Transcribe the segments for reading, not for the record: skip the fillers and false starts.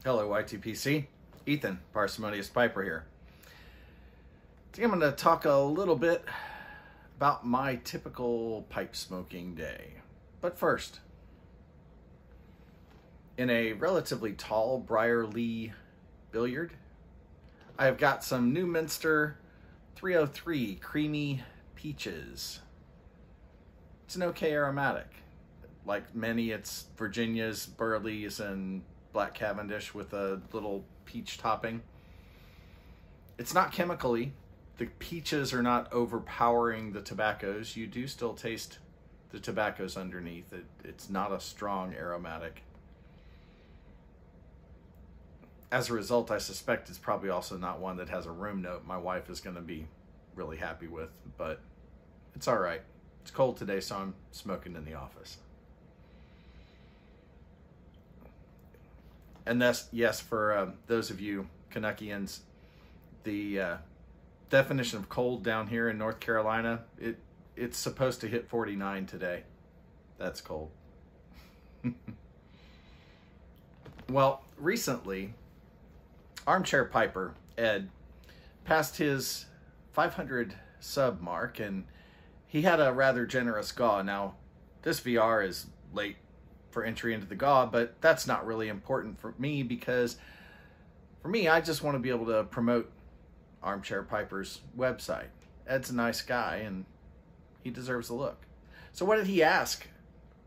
Hello, YTPC. Ethan, Parsimonious Piper here. Today I'm going to talk a little bit about my typical pipe smoking day. But first, in a relatively tall Briar-Lee billiard, I've got some Newminster 303 Creamy Peaches. It's an okay aromatic. Like many, it's Virginias, Burleys, and Black Cavendish with a little peach topping. It's not chemically. The peaches are not overpowering the tobaccos. You do still taste the tobaccos underneath. It's not a strong aromatic. As a result, I suspect it's probably also not one that has a room note my wife is going to be really happy with, but it's all right. It's cold today, so I'm smoking in the office. And that's, yes, for those of you Canuckians, the definition of cold down here in North Carolina, it's supposed to hit 49 today. That's cold. Well, recently, ArmchairPiper, Ed, passed his 500 sub mark, and he had a rather generous GAW. Now, this VR is late for entry into the GAW, but that's not really important for me, because for me, I just want to be able to promote ArmchairPiper's website. Ed's a nice guy, and he deserves a look. So what did he ask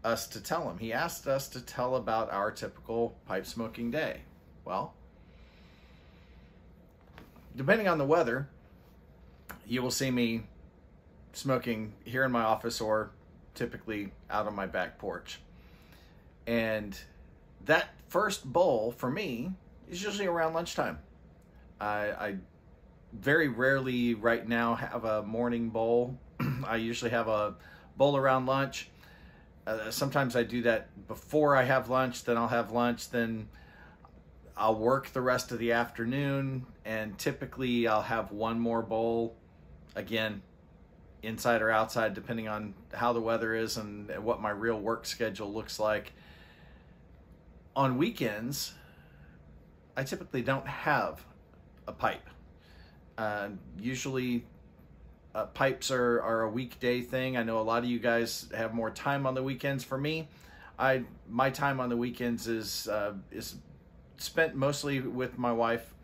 us to tell him? He asked us to tell about our typical pipe smoking day. Well, depending on the weather, you will see me smoking here in my office or typically out on my back porch. And that first bowl for me is usually around lunchtime. I very rarely right now have a morning bowl. I usually have a bowl around lunch. Sometimes I do that before I have lunch, then I'll have lunch, then I'll work the rest of the afternoon, and typically I'll have one more bowl, again, inside or outside, depending on how the weather is and what my real work schedule looks like. On weekends, I typically don't have a pipe. Usually pipes are a weekday thing. I know a lot of you guys have more time on the weekends. For me, my time on the weekends is spent mostly with my wife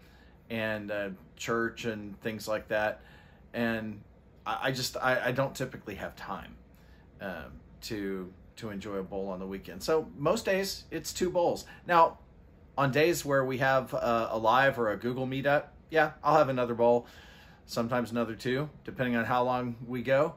and church and things like that. And I don't typically have time to enjoy a bowl on the weekend. So most days it's 2 bowls. Now, on days where we have a live or a Google meetup, yeah, I'll have another bowl, sometimes another 2, depending on how long we go.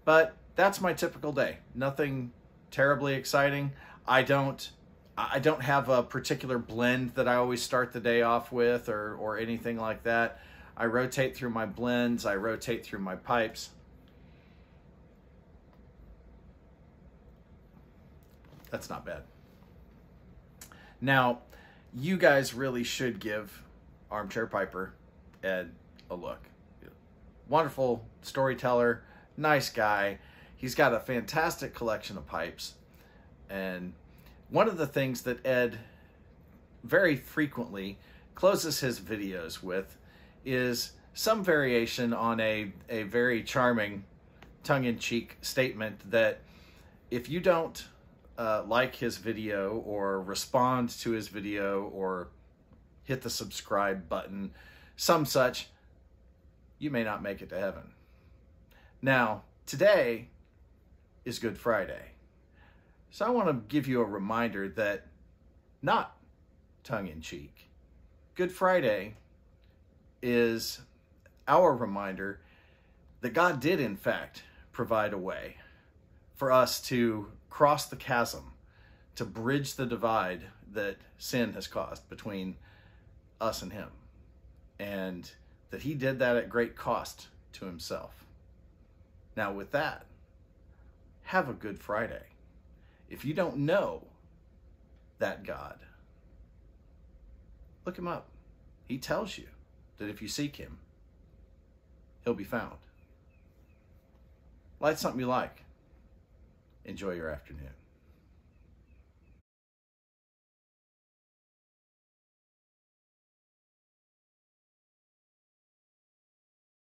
But that's my typical day. Nothing terribly exciting. I don't have a particular blend that I always start the day off with or anything like that. I rotate through my blends. I rotate through my pipes. That's not bad. Now, you guys really should give ArmchairPiper Ed a look. Wonderful storyteller, nice guy. He's got a fantastic collection of pipes. And one of the things that Ed very frequently closes his videos with is some variation on a very charming tongue-in-cheek statement that if you don't like his video or respond to his video or hit the subscribe button, some such, you may not make it to heaven. Now, today is Good Friday. So I want to give you a reminder that, not tongue-in-cheek, Good Friday is our reminder that God did, in fact, provide a way for us to cross the chasm, to bridge the divide that sin has caused between us and him. And that he did that at great cost to himself. Now with that, have a Good Friday. If you don't know that God, look him up. He tells you that if you seek him, he'll be found. Light something you like. Enjoy your afternoon.